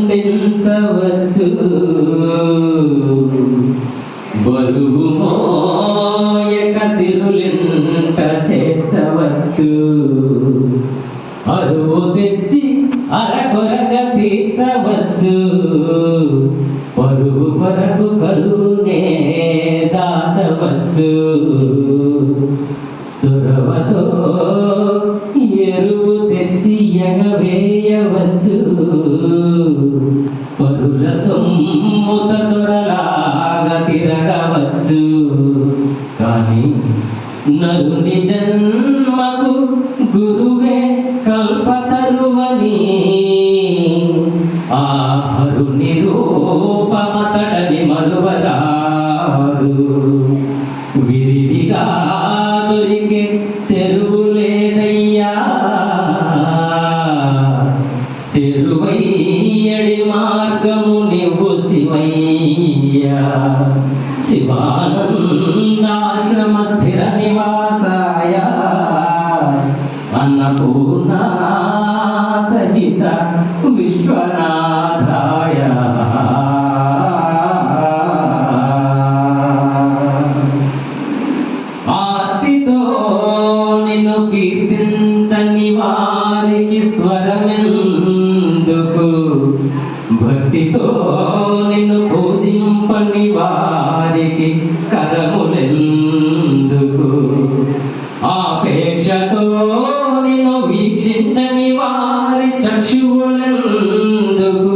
అందించవచ్చు, బరువు మోయక సిరులింట చేర్చవచ్చు, అరువు తెచ్చి అరకొరగ తీర్చవచ్చు, పరువు కొరకు కరువునే దాచవచ్చు, చొరవతో ఎరువు తెచ్చి ఎగవేయవచ్చు, పరుల సొమ్ముత దొరలాగా తిరగవచ్చు. కానీ నరుని జన్మకు గురువే కల్పతరువని, ఆ హరుని రూపమతడని మరువరాడు. విరివిగా దొరికే తెరువు లేదయ్యా, చెరువయ్యడి మార్గము నీవు శివయ్యా. శివానందాశ్రమ స్థిర నివాసాయ అన్నపూర్ణ సహిత విశ్వనాథాయ. ఆర్తితో నిన్ను కీర్తించని వారికి స్వరమెందుకు, భక్తితో నిన్ను పూజింపని వారికి కరములెందుకు, ఆపేక్షతో నిన్ను వీక్షించని వారి చక్షువులెందుకు,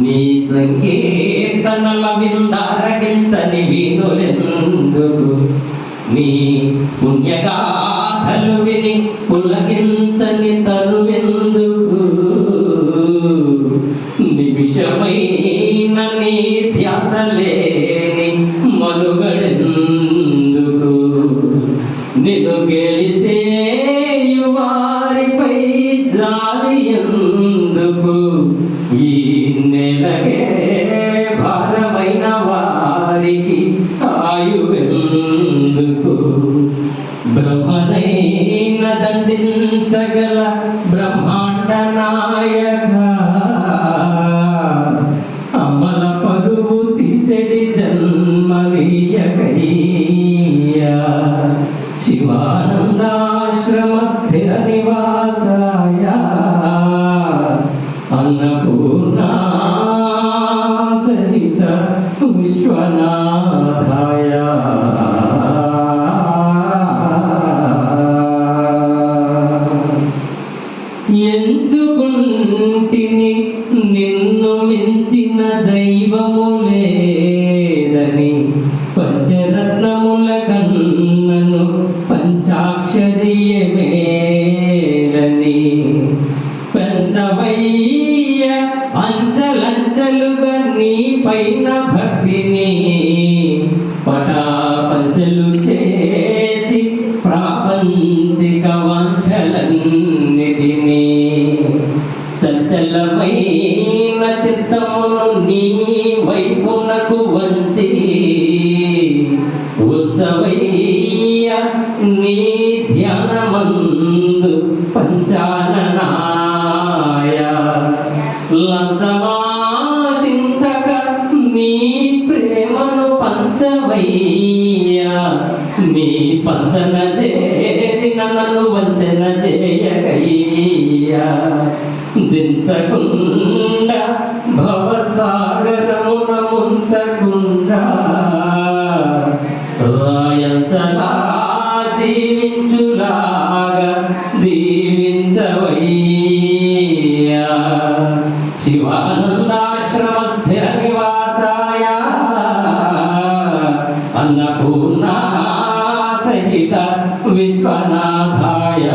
నీ సంకీర్తనల విందారగించని వీణులెందుకు, నీ పుణ్యగాథలు విని పులకించని తనువెందుకు, నిమిషమైన నీ ధ్యాస లేని మనుగడెందుకు, నిన్ను గెలిసేయు వారిపై జాలి ఎందుకు, ఈ నెలకే భారమైన వారికి ఆయువెందుకు, బ్రహ్మనైన దండించగల బ్రహ్మాండ నాయక, అమల పరువు తీసెడి జన్మనీయకయ్యా. శివానందాశ్రమ స్థిర నివాసాయ అన్నపూర్ణ సహిత విశ్వనాథాయ. ఎంచుకుంటిని నిన్ను మించిన దైవము లేదని, పంచరత్నముల కన్నను పంచాక్షరీయ మేలని, పంచవయ్య అంచలంచలుగా నీ పైన భక్తిని పటాపంచలు చేసి ప్రాపంచిక వాంఛలన్నిటినీ, చంచలమైన చిత్తమును నీ వైపునకు వంచి ఉత్సవయ్య నీ ధ్యానమందు పంచాననాయ. లంచమాశించక నీ ప్రేమను పంచవయ్య, నీ పంచన చేరిన నన్ను వంచన చేయకయ్యా. దించకుండా భవసాగరమున ముంచకుండా, రాయంచలా జీవించులాగా దీవించవయ్యా. శివానందాశ్రమ స్థిర నివాసాయ అన్నపూర్ణ సహిత విశ్వనాథాయ.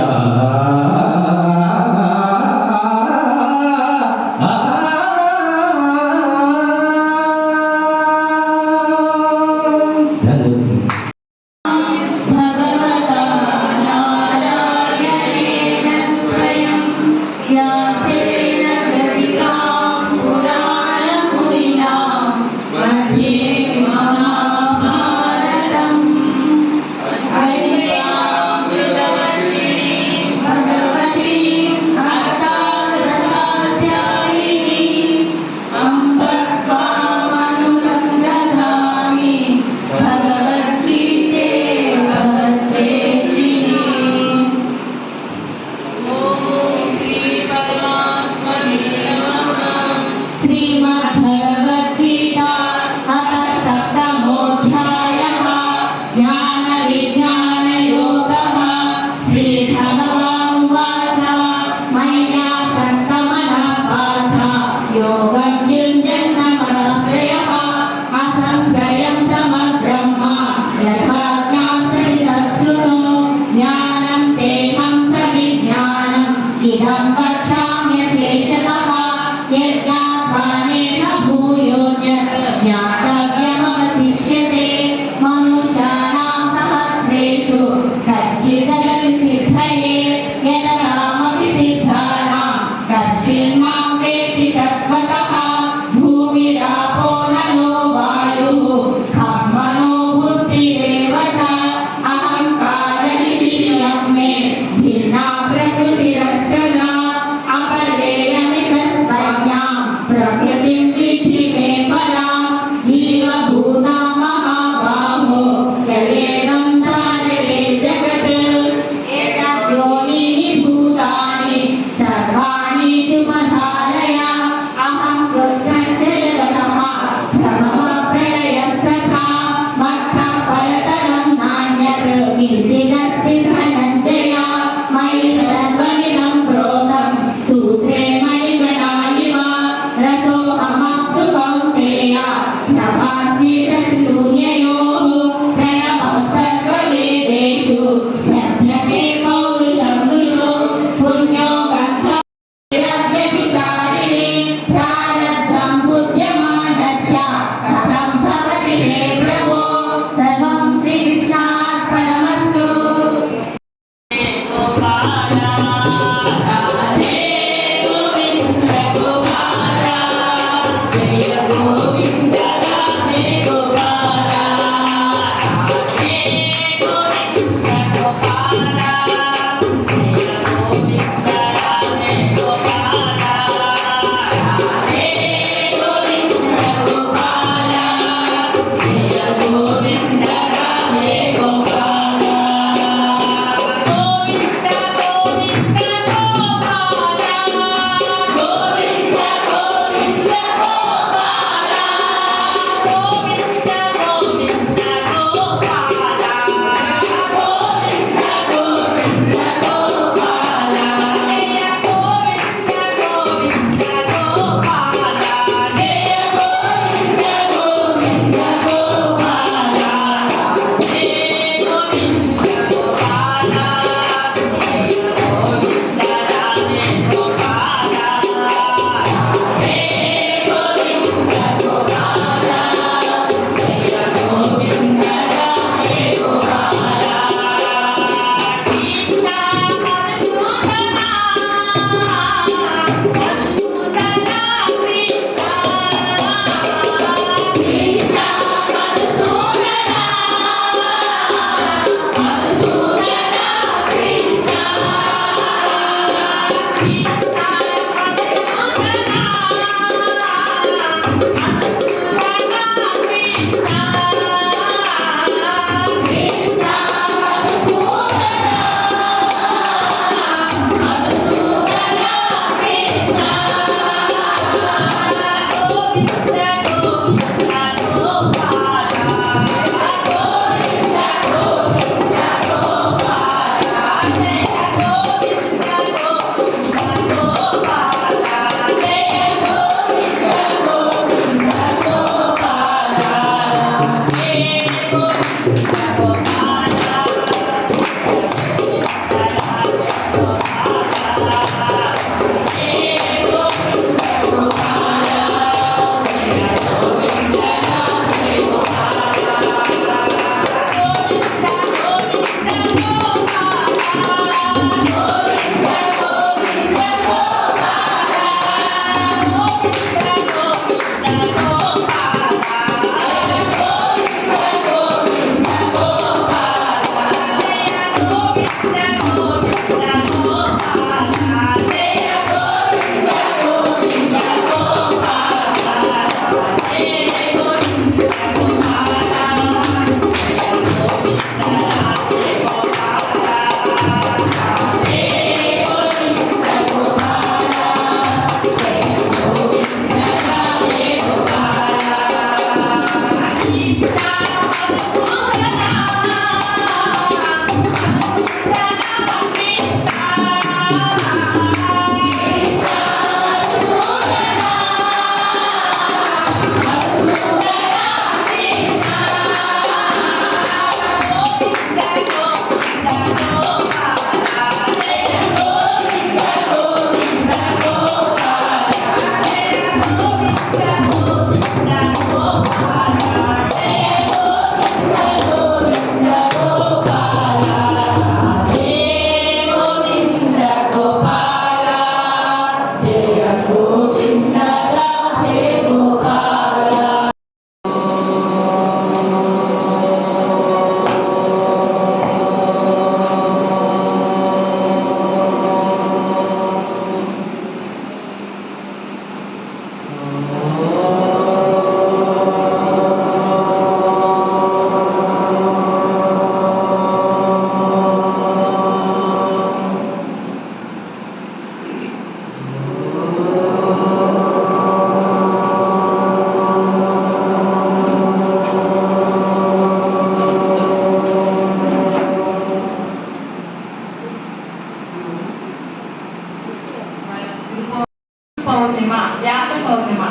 పౌర్ణిమ, వ్యాస పౌర్ణిమ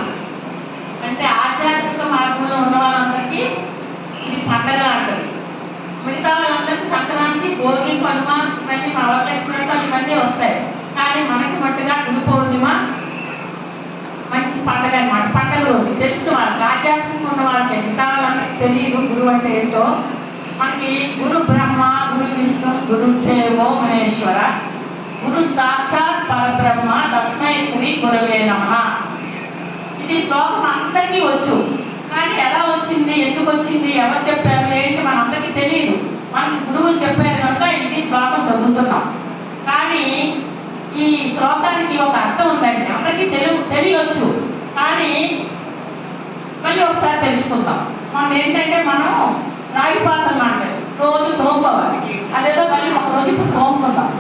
అంటే ఆధ్యాత్మిక మార్గంలో ఉన్న వాళ్ళందరికీ ఇది పండగ లాంటిది. మిగతా వాళ్ళందరికీ సంక్రాంతి, భోగి, కనుమ ఇవన్నీ వరలక్ష్మి ఇవన్నీ వస్తాయి. కానీ మనకి మట్టుగా గురు పౌర్ణిమ మంచి పండగ అనమాట. పండగ రోజు తెలిసిన వాళ్ళకి, ఆధ్యాత్మికంగా ఉన్న వాళ్ళకి, మిగతా వాళ్ళందరికీ తెలియదు గురువు అంటే ఏంటో. మనకి గురు బ్రహ్మ, గురు విష్ణు, గురు దేవో మహేశ్వర, గురు పరబ్రహ్మ తస్మై శ్రీ గురవే నమః. ఇది శ్లోకం అందరికీ వచ్చు, కానీ ఎలా వచ్చింది, ఎందుకు వచ్చింది, ఎవరు చెప్పారు ఏంటి మనందరికీ తెలియదు. మనకి గురువులు చెప్పారు కనుక ఇది శ్లోకం చదువుతున్నాం. కానీ ఈ శ్లోకానికి ఒక అర్థం ఉందండి, అందరికీ తెలియవచ్చు, కానీ మళ్ళీ ఒకసారి తెలుసుకుందాం. మనం ఏంటంటే మనం రాగి పాత్రలు లాంటివి రోజు తోముకోవాలి, అదేదో మళ్ళీ ఒక రోజు ఇప్పుడు తోముకుందాం.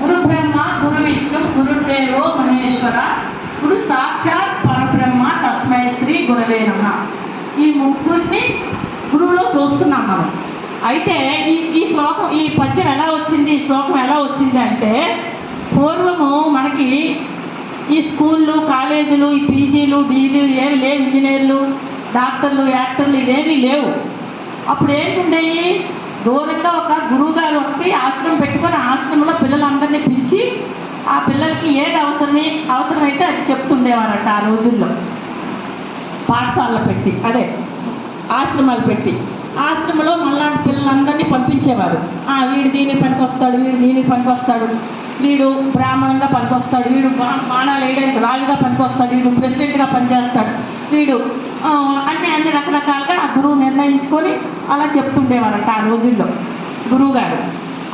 గురు బ్రహ్మ గురు విష్ణు గురుదేవో మహేశ్వర గురు సాక్షాత్ పరబ్రహ్మ తస్మై శ్రీ గురవే నమః. ఈ ముగ్గురిని గురువులో చూస్తున్నాం మనం. అయితే ఈ శ్లోకం, ఈ పద్యం ఎలా వచ్చింది, ఈ శ్లోకం ఎలా వచ్చింది అంటే, పూర్వము మనకి ఈ స్కూళ్ళు కాలేజీలు ఈ పీజీలు డీలు ఏమి లేవు, ఇంజనీర్లు డాక్టర్లు యాక్టర్లు ఇవేమీ లేవు. అప్పుడు ఏంటుండేవి, దూరంగా ఒక గురువు గారు ఒకటి ఆశ్రమం పెట్టుకొని ఆశ్రమంలో పిల్లలందరినీ పిలిచి ఆ పిల్లలకి ఏది అవసరమైతే అది చెప్తుండేవారట. ఆ రోజుల్లో పాఠశాలలో పెట్టి, అదే ఆశ్రమాలు పెట్టి ఆశ్రమంలో మళ్ళాంటి పిల్లలందరినీ పంపించేవారు. వీడు దీనికి పనికొస్తాడు, వీడు దీనికి పనికొస్తాడు, వీడు బ్రాహ్మణంగా పనికొస్తాడు, వీడు బాణాలు వేయడానికి రాజుగా పనికొస్తాడు, వీడు ప్రెసిడెంట్గా పనిచేస్తాడు, వీడు అన్ని రకరకాలుగా ఆ గురువు నిర్ణయించుకొని అలా చెప్తుండేవారంట ఆ రోజుల్లో గురువు గారు.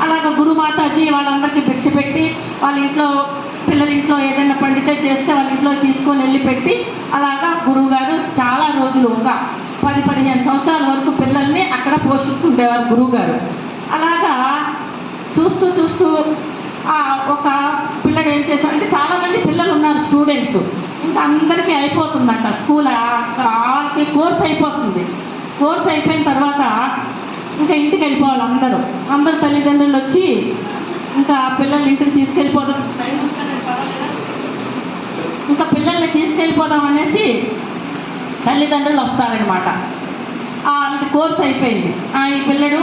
అలాగ గురుమాతాజీ వాళ్ళందరికీ భిక్ష పెట్టి వాళ్ళ ఇంట్లో పిల్లల ఇంట్లో ఏదైనా పండితే చేస్తే వాళ్ళ ఇంట్లో తీసుకొని వెళ్ళి పెట్టి అలాగా గురువు గారు చాలా రోజులు ఒక 10-15 సంవత్సరాల వరకు పిల్లల్ని అక్కడ పోషిస్తుండేవారు గురువు గారు. అలాగా చూస్తూ చూస్తూ ఒక పిల్లడు ఏం చేశారంటే, చాలామంది పిల్లలు ఉన్నారు స్టూడెంట్స్, ఇంకా అందరికీ అయిపోతుందంట స్కూల్, వాళ్ళకి కోర్స్ అయిపోతుంది. కోర్స్ అయిపోయిన తర్వాత ఇంకా ఇంటికి వెళ్ళిపోవాలి అందరూ తల్లిదండ్రులు వచ్చి ఇంకా పిల్లల్ని ఇంటికి తీసుకెళ్ళిపోదాం, ఇంకా పిల్లల్ని తీసుకెళ్ళిపోదాం అనేసి తల్లిదండ్రులు వస్తారనమాట. కోర్స్ అయిపోయింది, ఈ పిల్లడు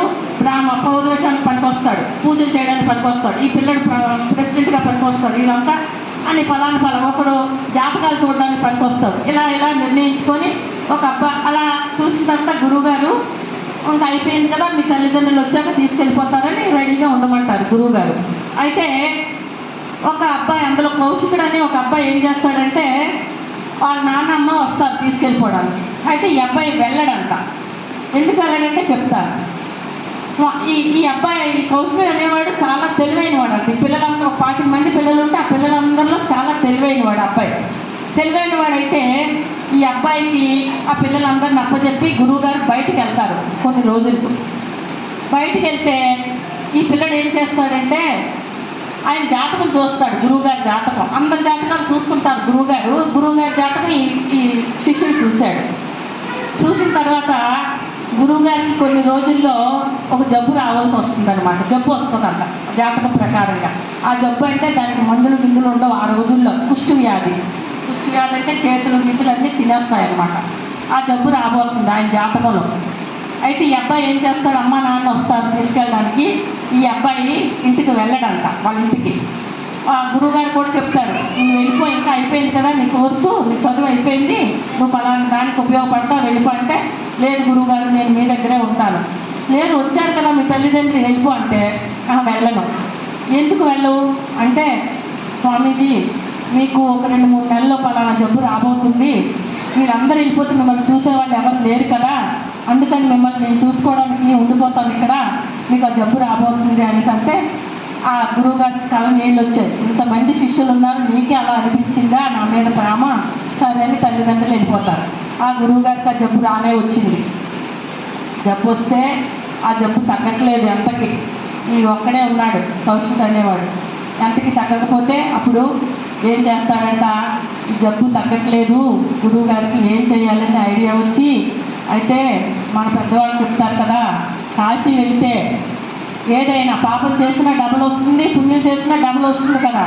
పౌరుషానికి పనికొస్తాడు, పూజలు చేయడానికి పనికొస్తాడు, ఈ పిల్లడు ప్రెసిడెంట్గా పనికొస్తాడు, వీళ్ళంతా అని ఫలానా ఒకరు జాతకాలు చూడడానికి పనికొస్తారు. ఇలా నిర్ణయించుకొని ఒక అబ్బాయి అలా చూసిన తర్వాత గురువుగారు ఇంకా అయిపోయింది కదా, మీ తల్లిదండ్రులు వచ్చాక తీసుకెళ్ళిపోతారని రెడీగా ఉండమంటారు గురువుగారు. అయితే ఒక అబ్బాయి, అందులో కౌశికుడు అని ఒక అబ్బాయి ఏం చేస్తాడంటే, వాళ్ళ నాన్నమ్మ వస్తారు తీసుకెళ్ళిపోవడానికి. అయితే ఈ అబ్బాయి వెళ్ళడంట. ఎందుకు వెళ్ళడంటే చెప్తారు. ఈ అబ్బాయి కౌశికుడు అనేవాడు చాలా తెలివైన వాడు అంట. ఈ పిల్లలందరూ ఒక 20 మంది పిల్లలు ఉంటే ఆ పిల్లలందరిలో చాలా తెలివైన వాడు అబ్బాయి. తెలివైన వాడైతే ఈ అబ్బాయికి ఆ పిల్లలందరిని అప్పచెప్పి గురువుగారు బయటికి వెళ్తారు కొన్ని రోజులకు. బయటికి వెళ్తే ఈ పిల్లడు ఏం చేస్తాడంటే, ఆయన జాతకం చూస్తాడు, గురువుగారి జాతకం. అందరి జాతకాలు చూస్తుంటారు గురువుగారి జాతకం ఈ శిష్యుడు చూశాడు. చూసిన తర్వాత గురువుగారికి కొన్ని రోజుల్లో ఒక జబ్బు రావాల్సి వస్తుందన్నమాట. జబ్బు వస్తుందంట జాతకం ప్రకారంగా. ఆ జబ్బు అంటే దానికి మందులు గిందులు ఉండవు ఆ రోజుల్లో. కుష్టి వ్యాధి అంటే చేతులు గితులు అన్నీ తినేస్తాయన్నమాట. ఆ జబ్బు రాబోతుంది ఆయన జాతకంలో. అయితే ఈ అబ్బాయి ఏం చేస్తాడు, అమ్మ నాన్న వస్తారు తీసుకెళ్ళడానికి, ఈ అబ్బాయి ఇంటికి వెళ్ళడంట వాళ్ళ ఇంటికి. గురువుగారు కూడా చెప్తారు, నువ్వు వెళ్ళిపో, ఇంకా అయిపోయింది కదా నీ కోర్సు, నీ చదువు అయిపోయింది, నువ్వు పలానా దానికి ఉపయోగపడతావు, వెళ్ళిపో అంటే, లేదు గురువుగారు నేను మీ దగ్గరే ఉంటాను. లేదు వచ్చారు కదా మీ తల్లిదండ్రులు, వెళ్ళిపో అంటే, వెళ్ళను. ఎందుకు వెళ్ళవు అంటే, స్వామీజీ మీకు ఒక 2-3 నెలల్లో పలానా జబ్బు రాబోతుంది, మీరందరూ వెళ్ళిపోతే మిమ్మల్ని చూసేవాళ్ళు ఎవరు లేరు కదా, అందుకని మిమ్మల్ని నేను చూసుకోవడానికి ఉండిపోతాను ఇక్కడ, మీకు ఆ జబ్బు రాబోతుంది అనేసి అంటే, ఆ గురువుగారి కళ్ళ నీళ్ళు వచ్చాయి. ఇంతమంది శిష్యులు ఉన్నారు, నీకే అలా అనిపించిందా, నా మీద ప్రేమ, సరే అని తల్లిదండ్రులు వెళ్ళిపోతారు. ఆ గురువుగారికి ఆ జబ్బు రానే వచ్చింది. జబ్బు వస్తే ఆ జబ్బు తగ్గట్లేదు ఎంతకి, ఈ ఒక్కడే ఉన్నాడు కౌశికుడు అనేవాడు. ఎంతకి తగ్గకపోతే అప్పుడు ఏం చేస్తాడంట, ఈ జబ్బు తగ్గట్లేదు, గురువు గారికి ఏం చేయాలని ఐడియా వచ్చి, అయితే మన పెద్దవాళ్ళు చెప్తారు కదా, కాశీ వెళితే ఏదైనా పాపం చేసినా డబుల్ వస్తుంది, పుణ్యం చేసినా డబుల్ వస్తుంది కదా,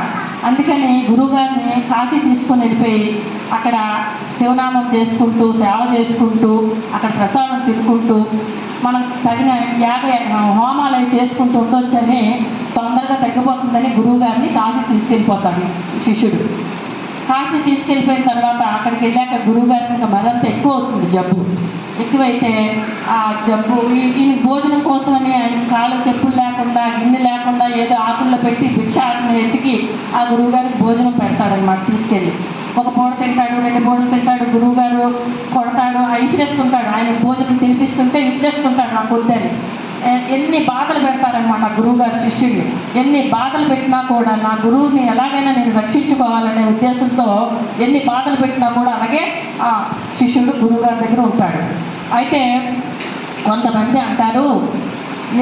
అందుకని గురువుగారిని కాశీ తీసుకొని వెళ్ళిపోయి అక్కడ శివనామం చేసుకుంటూ సేవ చేసుకుంటూ అక్కడ ప్రసాదం తినుకుంటూ మనం తగిన హోమాలు అవి చేసుకుంటూ ఉండొచ్చని, తొందరగా తగ్గిపోతుందని గురువుగారిని కాశీ తీసుకెళ్ళిపోతాడు శిష్యుడు. కాశీ తీసుకెళ్ళిపోయిన తర్వాత అక్కడికి వెళ్ళాక గురువుగారికి ఇంకా మరింత ఎక్కువ అవుతుంది జబ్బు. ఎక్కువైతే ఆ జబ్బు ఈయన భోజనం కోసమని ఆయన కాళ్ళు చెప్పులు లేకుండా గిన్నె లేకుండా ఏదో ఆకుల్లో పెట్టి భిక్ష ఆకుని ఎత్తికి ఆ గురువుగారికి భోజనం పెడతాడనమాట తీసుకెళ్ళి. ఒక పూట తింటాడు, 2 పూటలు తింటాడు, గురువుగారు కొడతాడు, విసిరేస్తుంటాడు. ఆయన భోజనం తినిపిస్తుంటే విసిరేస్తుంటాడు నాకు వద్దని. ఎన్ని బాధలు పెడతారనమాట గురువుగారు శిష్యుడిని. ఎన్ని బాధలు పెట్టినా కూడా నా గురువుని ఎలాగైనా నేను రక్షించుకోవాలనే ఉద్దేశంతో ఎన్ని బాధలు పెట్టినా కూడా అలాగే ఆ శిష్యుడు గురువుగారి దగ్గర ఉంటాడు. అయితే కొంతమంది అంటారు,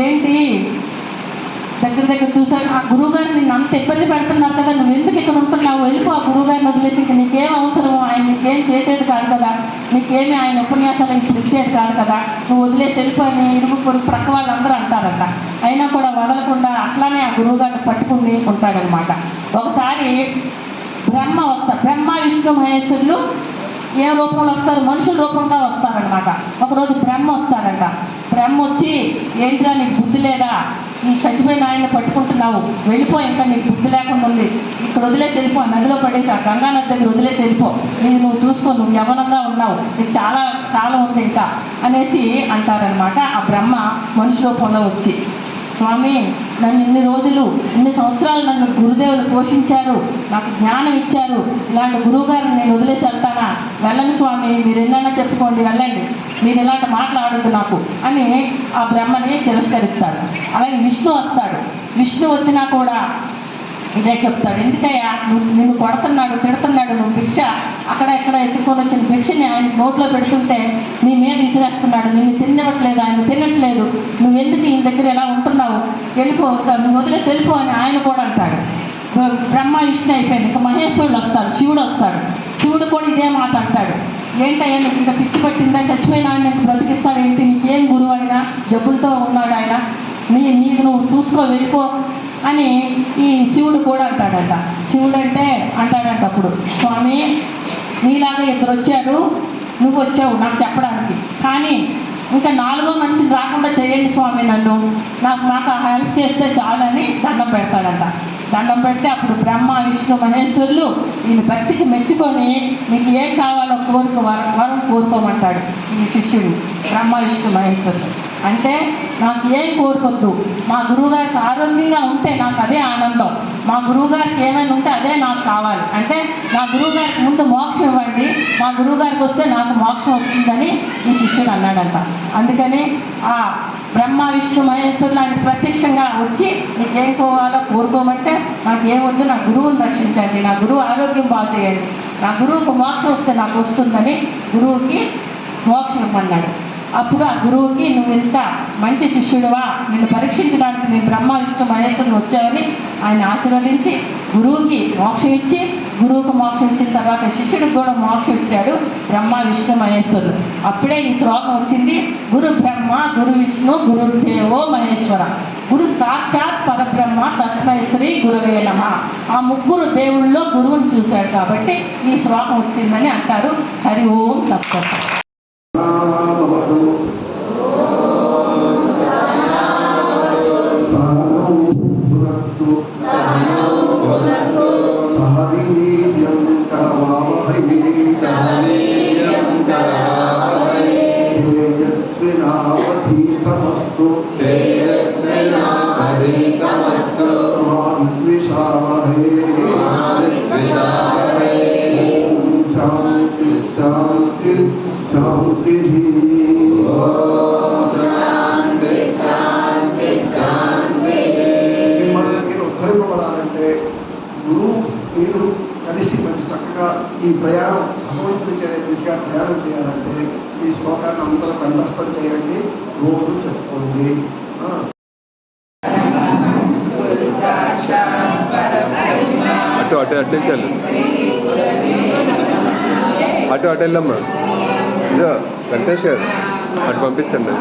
ఏంటి దగ్గర చూసాను ఆ గురువుగారు నిన్ను అంత ఇబ్బంది పెడుతున్నారు కదా, నువ్వు ఎందుకు ఇక్కడ ఉంటున్నావు, వెళ్ళిపో ఆ గురువుగారిని వదిలేసి, ఇంక నీకేం అవసరం, ఆయన నీకేం చేసేది కాదు కదా, నీకేమి ఆయన ఉపన్యాసాలు ఇప్పుడు ఇచ్చేది కాదు కదా, నువ్వు వదిలేసి వెళ్ళిపోయి ఇరుగు పొరుగు ప్రక్క వాళ్ళందరూ అంటారంట. అయినా కూడా వదలకుండా అట్లానే ఆ గురువుగారిని పట్టుకుని ఉంటాడనమాట. ఒకసారి బ్రహ్మ వస్తారు, బ్రహ్మ విష్ణు మహేశ్వరులు ఏ రూపంలో వస్తారు, మనుషుల రూపంగా వస్తారనమాట. ఒకరోజు బ్రహ్మ వస్తారంట. బ్రహ్మ వచ్చి, ఏంట్రా నీకు బుద్ధి లేదా, ఈ చచ్చిపోయిన ఆయన్ని పట్టుకుంటున్నావు, వెళ్ళిపో, ఇంకా నీకు బుద్ధి లేకుండా ఉంది, ఇక్కడ వదిలేసి వెళ్ళిపో, నదిలో పడేసి ఆ గంగా నది దగ్గర వదిలేసి వెళ్ళిపో, నువ్వు చూసుకో, నువ్వు యవ్వనంగా ఉన్నావు, నీకు చాలా కాలం ఉంది ఇంకా అనేసి అంటారనమాట. ఆ బ్రహ్మ మనిషి రూపంలో వచ్చి, స్వామి నన్ను ఇన్ని సంవత్సరాలు నన్ను గురుదేవులు పోషించారు, నాకు జ్ఞానం ఇచ్చారు, ఇలాంటి గురువుగారిని నేను వదిలేసి వెళ్తానా, వెళ్ళండి స్వామి, మీరు ఎన్నైనా చెప్పుకోండి, వెళ్ళండి, మీరు ఇలాంటి మాట్లాడద్దు నాకు అని ఆ బ్రహ్మని తిరస్కరిస్తాడు. అలాగే విష్ణు వస్తాడు. విష్ణు వచ్చినా కూడా ఇదే చెప్తాడు, ఎందుకయ్యా నిన్ను కొడుతున్నాడు, తిడుతున్నాడు, నువ్వు భిక్ష అక్కడ ఎక్కడ ఎత్తుకొని వచ్చిన భిక్షని ఆయన నోట్లో పెడుతుంటే నీ మీద విసిరేస్తున్నాడు, నిన్ను తినవట్లేదు, ఆయన తినట్లేదు, నువ్వు ఎందుకు ఈయన దగ్గర ఎలా ఉంటున్నావు, వెళ్ళిపో, నువ్వు వదిలేసి వెళ్ళిపో అని ఆయన కూడా అంటాడు. బ్రహ్మ విష్ణు అయిపోయింది, ఇంకా మహేశ్వరుడు వస్తాడు, శివుడు వస్తాడు. శివుడు కూడా ఇదే మాట అంటాడు, ఏంటయ్యా నీకు ఇంకా పిచ్చి పట్టిందా, చచ్చిపోయినా ఆయన నీకు బ్రతికిస్తావేంటి, నీకేం గురువు అయినా, జబ్బులతో ఉన్నాడు ఆయన, నీకు నువ్వు చూసుకో, వెళ్ళిపో అని ఈ శివుడు కూడా అంటాడంట. శివుడు అంటాడంట అప్పుడు, స్వామి నీలాగా 2 వచ్చారు, నువ్వు వచ్చావు నాకు చెప్పడానికి, కానీ ఇంకా 4వ మనిషిని రాకుండా చేయండి స్వామి, నన్ను నాకు హెల్ప్ చేస్తే చాలని దండం పెడతాడంట. దండం పెడితే అప్పుడు బ్రహ్మ విష్ణు మహేశ్వరులు ఈయన భక్తికి మెచ్చుకొని నీకు ఏం కావాలో వరం కోరుకోమంటాడు ఈ శిష్యుడు. బ్రహ్మ విష్ణు మహేశ్వరులు అంటే, నాకు ఏం కోరుకొద్దు, మా గురువుగారికి ఆరోగ్యంగా ఉంటే నాకు అదే ఆనందం, మా గురువుగారికి ఏమైనా ఉంటే అదే నాకు కావాలి, అంటే నా గురువుగారికి ముందు మోక్షం ఇవ్వండి, మా గురువుగారికి వస్తే నాకు మోక్షం వస్తుందని ఈ శిష్యుడు అన్నాడంట. అందుకని ఆ బ్రహ్మ విష్ణు మహేశ్వరులు ఆయన ప్రత్యక్షంగా వచ్చి నీకేం కోవాలో కోరుకోమంటే, నాకు ఏమొద్దు, నా గురువుని రక్షించండి, నా గురువు ఆరోగ్యం బాగు చేయండి, నా గురువుకు మోక్షం వస్తే నాకు వస్తుందని గురువుకి మోక్షం ఇవ్వమన్నాడు. అప్పుడు ఆ గురువుకి, నువ్వు ఇంత మంచి శిష్యుడువా, నిన్ను పరీక్షించడానికి నేను బ్రహ్మ విష్ణు మహేశ్వరులు వచ్చావని ఆయన ఆశీర్వదించి గురువుకి మోక్షం ఇచ్చి, గురువుకు మోక్షం ఇచ్చిన తర్వాత శిష్యుడికి కూడా మోక్షం ఇచ్చాడు బ్రహ్మ విష్ణు మహేశ్వరులు. అప్పుడే ఈ శ్లోకం వచ్చింది, గురు బ్రహ్మ గురు విష్ణు గురుదేవో మహేశ్వర, గురు సాక్షాత్ పరబ్రహ్మ తస్మై శ్రీ గురవే నమః. ఆ 3 దేవుళ్ళలో గురువుని చూశాడు కాబట్టి ఈ శ్లోకం వచ్చిందని అంటారు. హరి ఓం తత్సత్. ఉద్ధరింపబడాలంటే గురువు మీరు కలిసి మంచి చక్కగా ఈ ప్రయాణం భగవంతుడి చేరే దిశగా ప్రయాణం చేయాలంటే ఈ శ్లోకాన్ని అందరూ కంఠస్థం చేయండి, రోజు చెప్పుకోండి. అటు నుంచి అటు వెళ్ళమ్మా, ఇదో వెంకటేష్ గారు అటు పంపించండి.